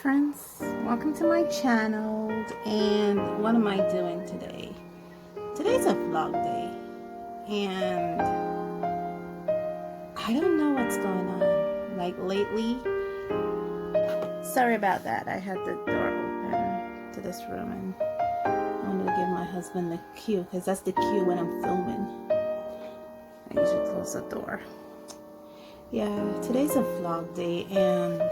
friends, welcome to my channel. And what am I doing today? Today's a vlog day and I don't know what's going on like lately. Sorry about that. I had the door open to this room and I wanted to give my husband the cue because that's the cue when I'm filming. I usually close the door. Yeah, today's a vlog day and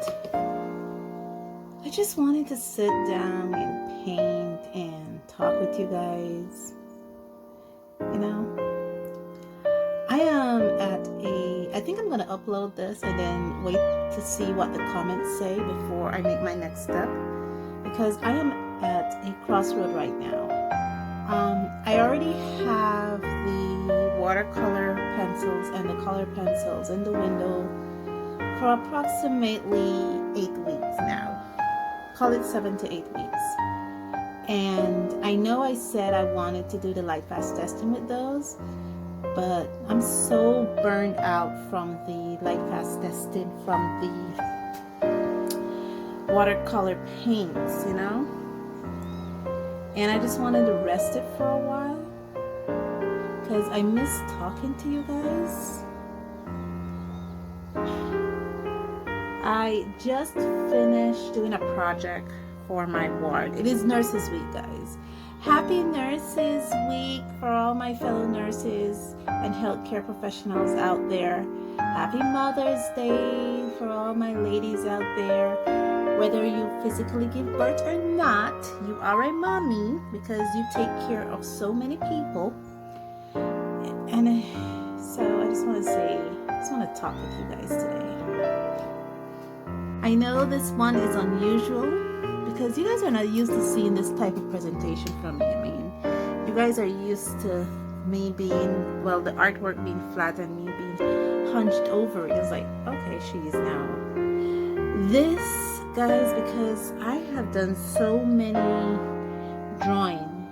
I just wanted to sit down and paint and talk with you guys. You know, I am at I think I'm going to upload this and then wait to see what the comments say before I make my next step, because I am at a crossroad right now. I already have the watercolor pencils and the color pencils in the window for approximately 8 weeks now. Call it 7 to 8 weeks. And I know I said I wanted to do the lightfast testing with those, but I'm so burned out from the lightfast testing from the watercolor paints, you know? And I just wanted to rest it for a while because I miss talking to you guys. I just finished doing a project for my ward. It is Nurses Week, guys. Happy Nurses Week for all my fellow nurses and healthcare professionals out there. Happy Mother's Day for all my ladies out there. Whether you physically give birth or not, you are a mommy because you take care of so many people. And so I just want to talk with you guys today. I know this one is unusual because you guys are not used to seeing this type of presentation from me. I mean, you guys are used to me being, well, the artwork being flat and me being hunched over. It's like, okay, she's now. This, guys, because I have done so many drawing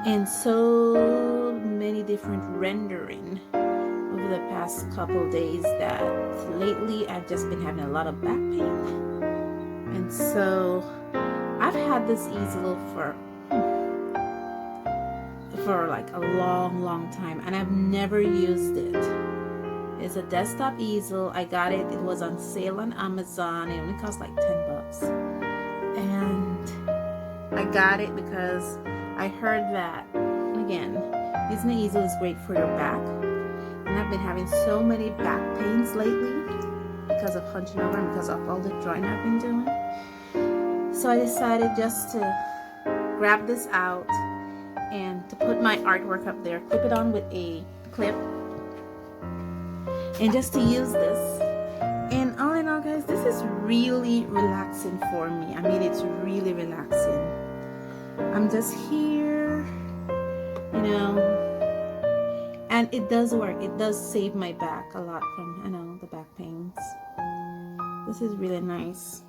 and so many different rendering over the past couple days that lately I've just been having a lot of back pain. And so I've had this easel for like a long time and I've never used it. It's a desktop easel. I got it. It was on sale on Amazon. It only cost like 10 bucks. And I got it because I heard that, again, using the easel is great for your back. And I've been having so many back pains lately because of hunching over and because of all the drawing I've been doing. So I decided just to grab this out and to put my artwork up there, clip it on with a clip, and just to use this. And all in all, guys, this is really relaxing for me. I mean, it's really relaxing. I'm just here, you know. And it does work. It does save my back a lot from, you know, the back pains. This is really nice.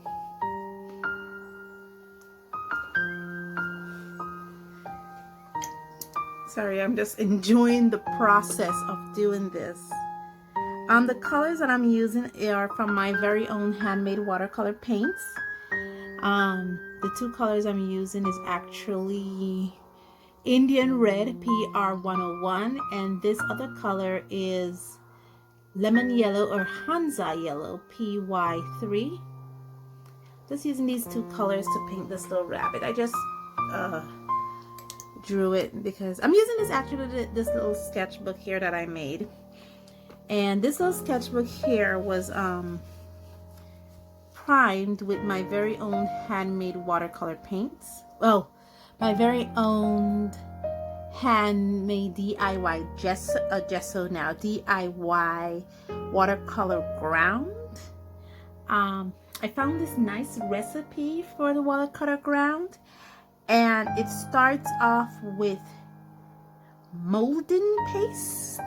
Sorry, I'm just enjoying the process of doing this. The colors that I'm using are from my very own handmade watercolor paints. The two colors I'm using is actually Indian Red PR101, and this other color is Lemon Yellow or Hansa Yellow PY3. Just using these two colors to paint this little rabbit. I just drew it because I'm using this little sketchbook here that I made. And this little sketchbook here was primed with my very own handmade watercolor paints. Well, my very own handmade DIY gesso now, DIY watercolor ground. I found this nice recipe for the watercolor ground, and it starts off with molding paste,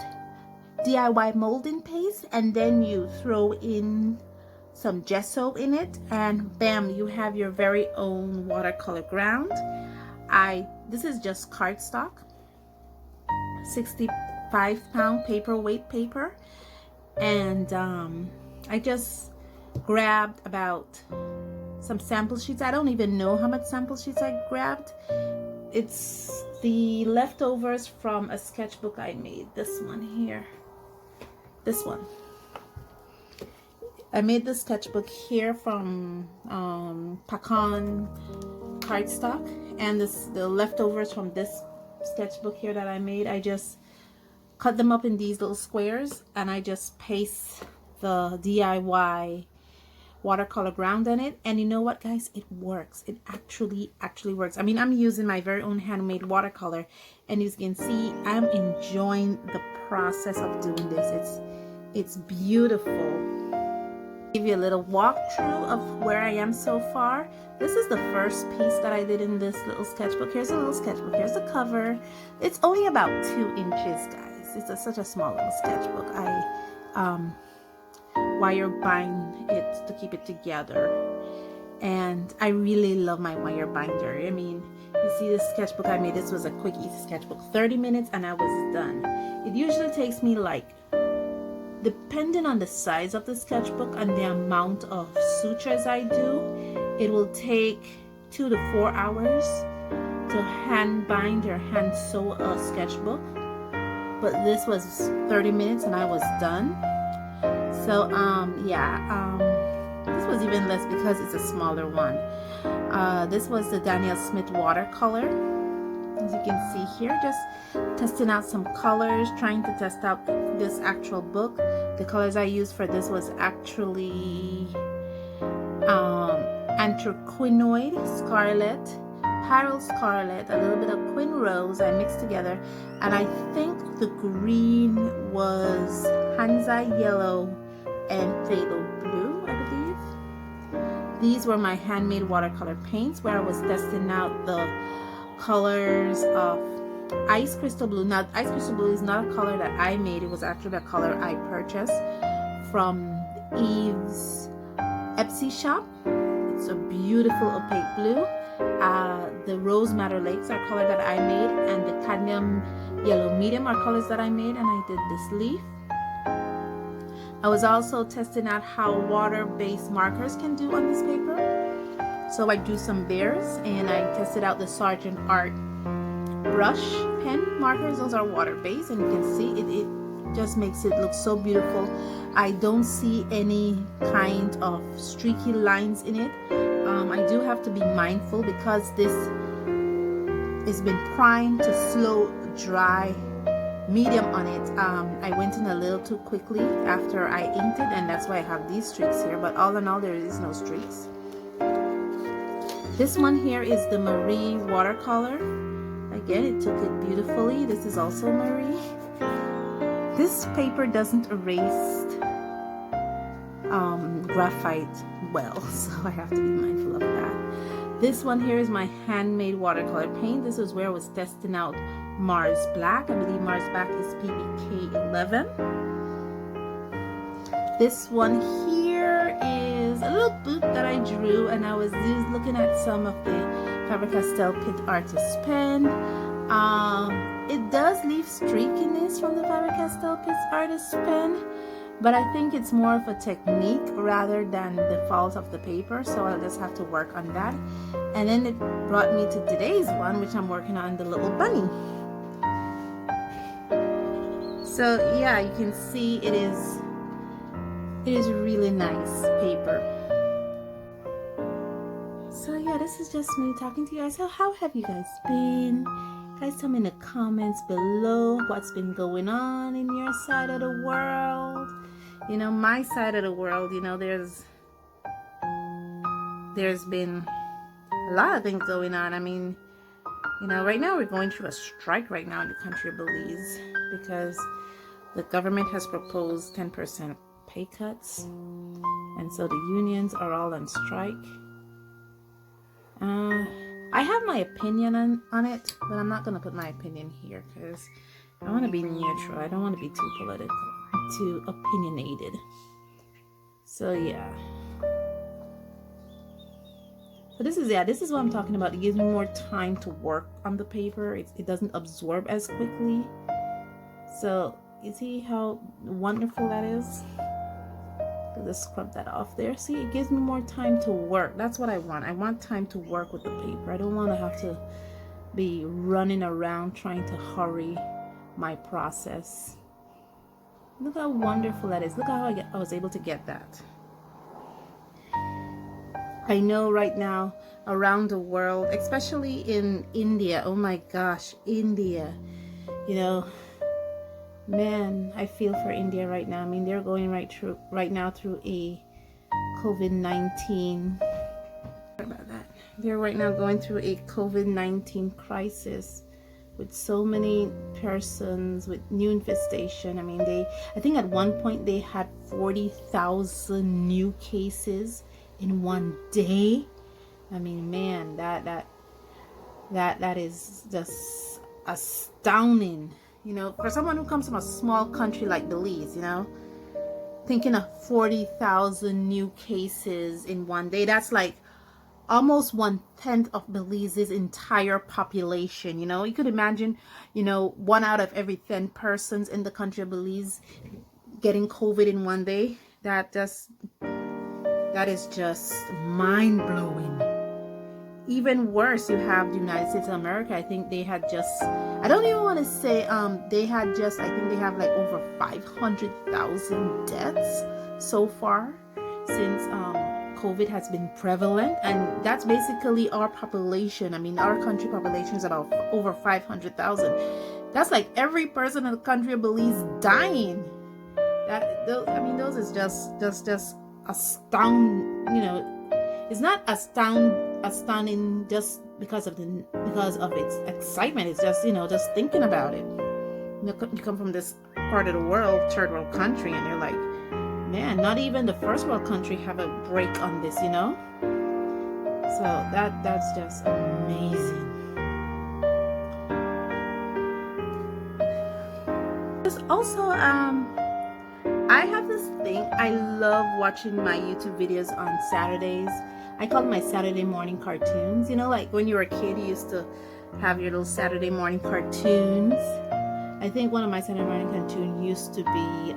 DIY molding paste, and then you throw in some gesso in it, and bam, you have your very own watercolor ground. This is just cardstock, 65-pound paperweight paper, and I just grabbed about some sample sheets. I don't even know how much sample sheets I grabbed. It's the leftovers from a sketchbook I made. This one here. This one. I made the sketchbook here from Pacan cardstock, and the leftovers from this sketchbook here that I made, I just cut them up in these little squares, and I just paste the DIY watercolor ground on it. And you know what, guys, it works. It actually works. I mean, I'm using my very own handmade watercolor, and you can see I'm enjoying the process of doing this. It's beautiful. Give you a little walkthrough of where I am so far. This is the first piece that I did in this little sketchbook. Here's a little sketchbook. Here's the cover. It's only about 2 inches, guys. It's such a small little sketchbook. I wire bind it to keep it together, and I really love my wire binder. I mean, you see this sketchbook I made. This was a quick, easy sketchbook. 30 minutes and I was done. It usually takes me, like, depending on the size of the sketchbook and the amount of sutures I do, it will take 2 to 4 hours to hand bind or hand sew a sketchbook. But this was 30 minutes and I was done. So this was even less because it's a smaller one. This was the Daniel Smith watercolor. As you can see here, just testing out some colors, trying to test out this actual book. The colors I used for this was actually anthraquinoid, scarlet, pyrrole scarlet, a little bit of quin rose I mixed together, and I think the green was Hansa yellow and phthalo blue, I believe. These were my handmade watercolor paints where I was testing out the colors of ice crystal blue. Now, ice crystal blue is not a color that I made. It was actually a color I purchased from Eve's Etsy shop. It's a beautiful opaque blue. The Rose Madder Lakes are color that I made, and the cadmium yellow medium are colors that I made, and I did this leaf. I was also testing out how water-based markers can do on this paper. So I drew some bears, and I tested out the Sargent Art brush pen markers. Those are water-based, and you can see it just makes it look so beautiful. I don't see any kind of streaky lines in it. I do have to be mindful because this has been primed to slow dry medium on it. I went in a little too quickly after I inked it, and that's why I have these streaks here, but all in all there is no streaks. This one here is the Marie watercolor. Again, it took it beautifully. This is also Marie. This paper doesn't erase graphite well, so I have to be mindful of that. This one here is my handmade watercolor paint. This is where I was testing out Mars Black. I believe Mars Black is PBK 11. This one here is a little boot that I drew, and I was looking at some of the Faber-Castell Pitt Artist pen. It does leave streakiness from the Faber-Castell Pitt Artist pen, but I think it's more of a technique rather than the fault of the paper, so I'll just have to work on that. And then it brought me to today's one, which I'm working on, the little bunny. So yeah, you can see it is really nice paper. So yeah, this is just me talking to you guys. So how have you guys been? Guys, tell me in the comments below what's been going on in your side of the world. You know, my side of the world, you know, there's been a lot of things going on. I mean, you know, right now we're going through a strike right now in the country of Belize because the government has proposed 10% pay cuts, and so the unions are all on strike. I have my opinion on it, but I'm not going to put my opinion here because I want to be neutral. I don't want to be too political, too opinionated. So yeah. So this is what I'm talking about. It gives me more time to work on the paper. It doesn't absorb as quickly. So you see how wonderful that is? Just scrub that off there. See, it gives me more time to work. That's what I want. I want time to work with the paper. I don't want to have to be running around trying to hurry my process. Look how wonderful that is. Look how I was able to get that. I know right now around the world, especially in India, oh my gosh, India, you know, man, I feel for India right now. I mean, they're going right now through a COVID-19. Sorry about that. They're right now going through a COVID-19 crisis with so many persons with new infestation. I mean, I think at one point they had 40,000 new cases in one day. I mean, man, that is just astounding. You know, for someone who comes from a small country like Belize, you know, thinking of 40,000 new cases in one day, that's like almost 1/10 of Belize's entire population. You know, you could imagine, you know, 1 out of every 10 persons in the country of Belize getting COVID in one day. That is just mind-blowing. Even worse, you have the United States of America. I think they had just, I don't even want to say, they had just, I think they have like over 500,000 deaths so far since COVID has been prevalent. And that's basically our population. I mean, our country population is about over 500,000. That's like every person in the country of Belize dying. I mean, those is just astounding. You know, it's not astounding just because of its excitement. It's just, you know, just thinking about it. You come from this part of the world, third world country, and you're like, man, not even the first world country have a break on this, you know. So that's just amazing. There's also I have this thing. I love watching my YouTube videos on Saturdays. I call them my Saturday morning cartoons. You know, like when you were a kid, you used to have your little Saturday morning cartoons. I think one of my Saturday morning cartoons used to be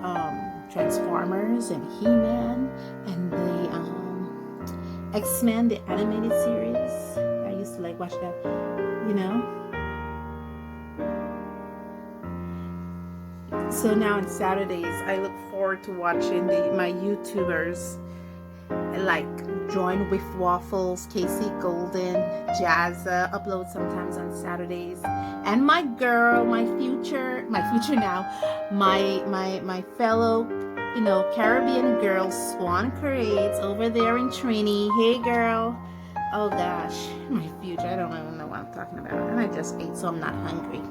Transformers and He-Man and the X-Men, the animated series. I used to like watch that, you know. So now on Saturdays, I look forward to watching my YouTubers like Join with Waffles, Casey Golden, Jazza upload sometimes on Saturdays, and my girl, my future now, my fellow, you know, Caribbean girl, Swan Creates over there in Trini. Hey girl. Oh gosh, my future. I don't even know what I'm talking about, and I just ate, so I'm not hungry.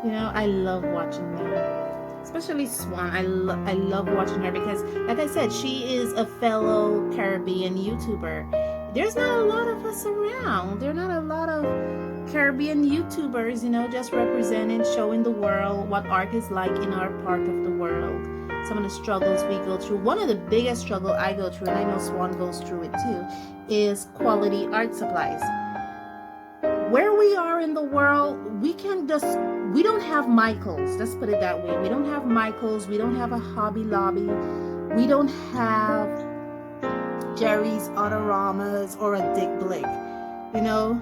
You know, I love watching them, especially Swan. I love watching her because, like I said, she is a fellow Caribbean YouTuber. There's not a lot of us around. There are not a lot of Caribbean YouTubers, you know, just representing, showing the world what art is like in our part of the world. Some of the struggles we go through. One of the biggest struggles I go through, and I know Swan goes through it too, is quality art supplies. Where we are in the world, we don't have Michaels. Let's put it that way. We don't have Michaels. We don't have a Hobby Lobby. We don't have Jerry's Autoramas or a Dick Blick. You know,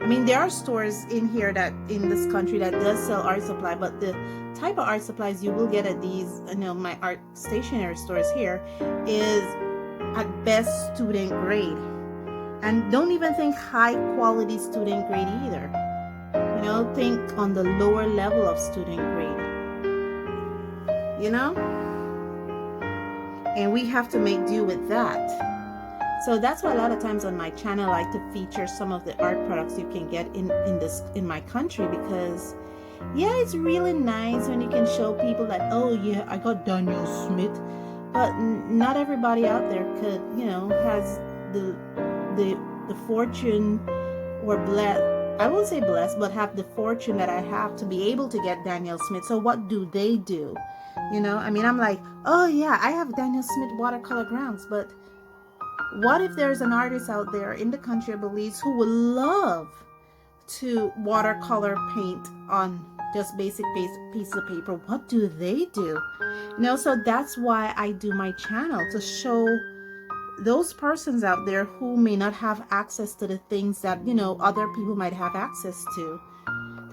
I mean, there are stores in this country that does sell art supply, but the type of art supplies you will get at these, you know, my art stationery stores here is at best student grade. And don't even think high quality student grade either. You know, think on the lower level of student grade. You know? And we have to make do with that. So that's why a lot of times on my channel I like to feature some of the art products you can get in my country, because yeah, it's really nice when you can show people that, oh yeah, I got Daniel Smith. But not everybody out there could, you know, has the fortune or I won't say blessed, but have the fortune that I have to be able to get Daniel Smith. So what do they do? You know, I mean, I'm like, oh yeah, I have Daniel Smith watercolor grounds, but what if there's an artist out there in the country of Belize who would love to watercolor paint on just basic piece of paper. What do they do? You know, so that's why I do my channel, to show those persons out there who may not have access to the things that, you know, other people might have access to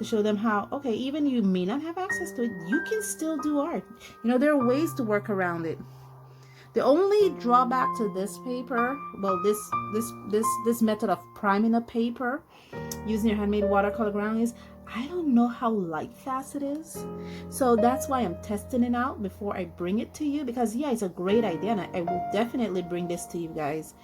show them how, okay, even you may not have access to it, you can still do art. You know, there are ways to work around it. The only drawback to this paper, well, this method of priming a paper using your handmade watercolor ground, is I don't know how light fast it is. So that's why I'm testing it out before I bring it to you, because yeah, it's a great idea and I will definitely bring this to you guys.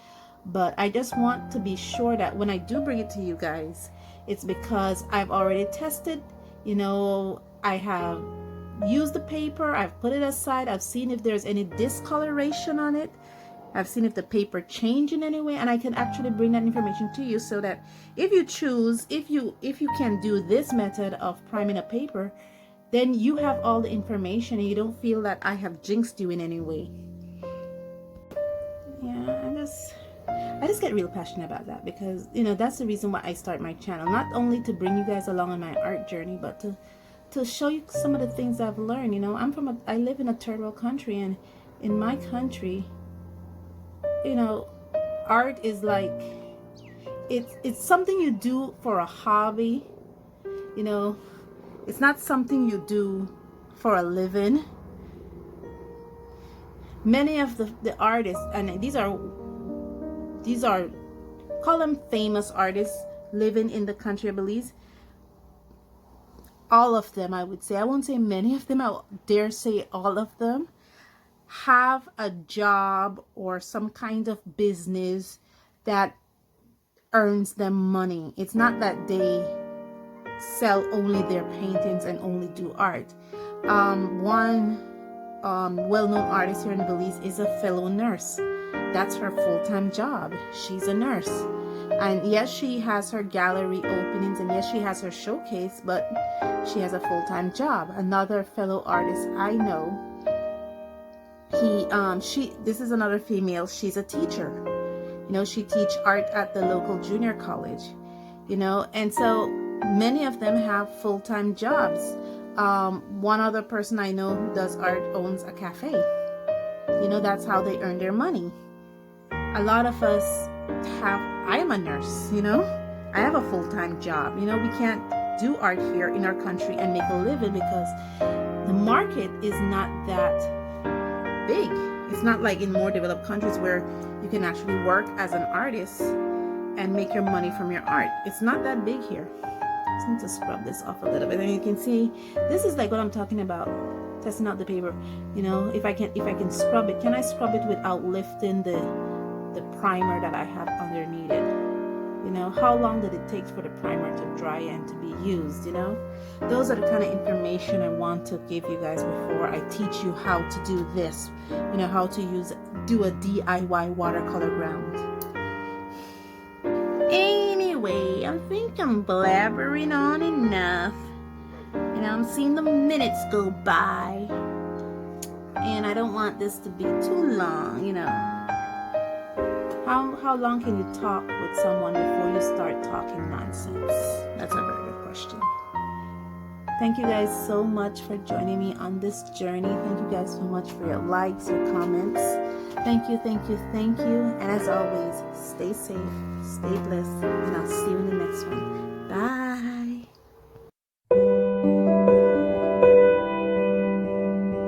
But I just want to be sure that when I do bring it to you guys, it's because I've already tested, you know, I have used the paper, I've put it aside, I've seen if there's any discoloration on it, I've seen if the paper changed in any way, and I can actually bring that information to you, so that if you choose, if you can do this method of priming a paper, then you have all the information and you don't feel that I have jinxed you in any way. Yeah, I just get real passionate about that, because you know, that's the reason why I start my channel, not only to bring you guys along on my art journey, but to show you some of the things I've learned. You know, I live in a third world country, and in my country, you know, art is like, it's something you do for a hobby. You know, it's not something you do for a living. Many of the artists, and these are call them famous artists living in the country of Belize. All of them, I would say, I won't say many of them, I dare say all of them, have a job or some kind of business that earns them money. It's not that they sell only their paintings and only do art. One well-known artist here in Belize is a fellow nurse. That's her full-time job. She's a nurse. And yes, she has her gallery openings, and yes, she has her showcase, but she has a full-time job. Another fellow artist I know, this is another female, she's a teacher. You know, she teaches art at the local junior college, you know, and so many of them have full-time jobs. One other person I know who does art owns a cafe. You know, that's how they earn their money. A lot of us I am a nurse, you know, I have a full-time job. You know, we can't do art here in our country and make a living because the market is not that big. It's not like in more developed countries where you can actually work as an artist and make your money from your art. It's not that big here. I just need to scrub this off a little bit, and you can see this is like what I'm talking about, testing out the paper. You know, if I can scrub it, can I scrub it without lifting the primer that I have underneath it? You know, how long did it take for the primer to dry and to be used? You know, those are the kind of information I want to give you guys before I teach you how to do this. You know, how to do a DIY watercolor ground. Anyway, I think I'm blabbering on enough. You know, I'm seeing the minutes go by, and I don't want this to be too long. You know, how long can you talk with someone before you start talking nonsense? That's a very good question. Thank you guys so much for joining me on this journey. Thank you guys so much for your likes, your comments. Thank you, thank you, thank you. And as always, stay safe, stay blessed, and I'll see you in the next one. Bye.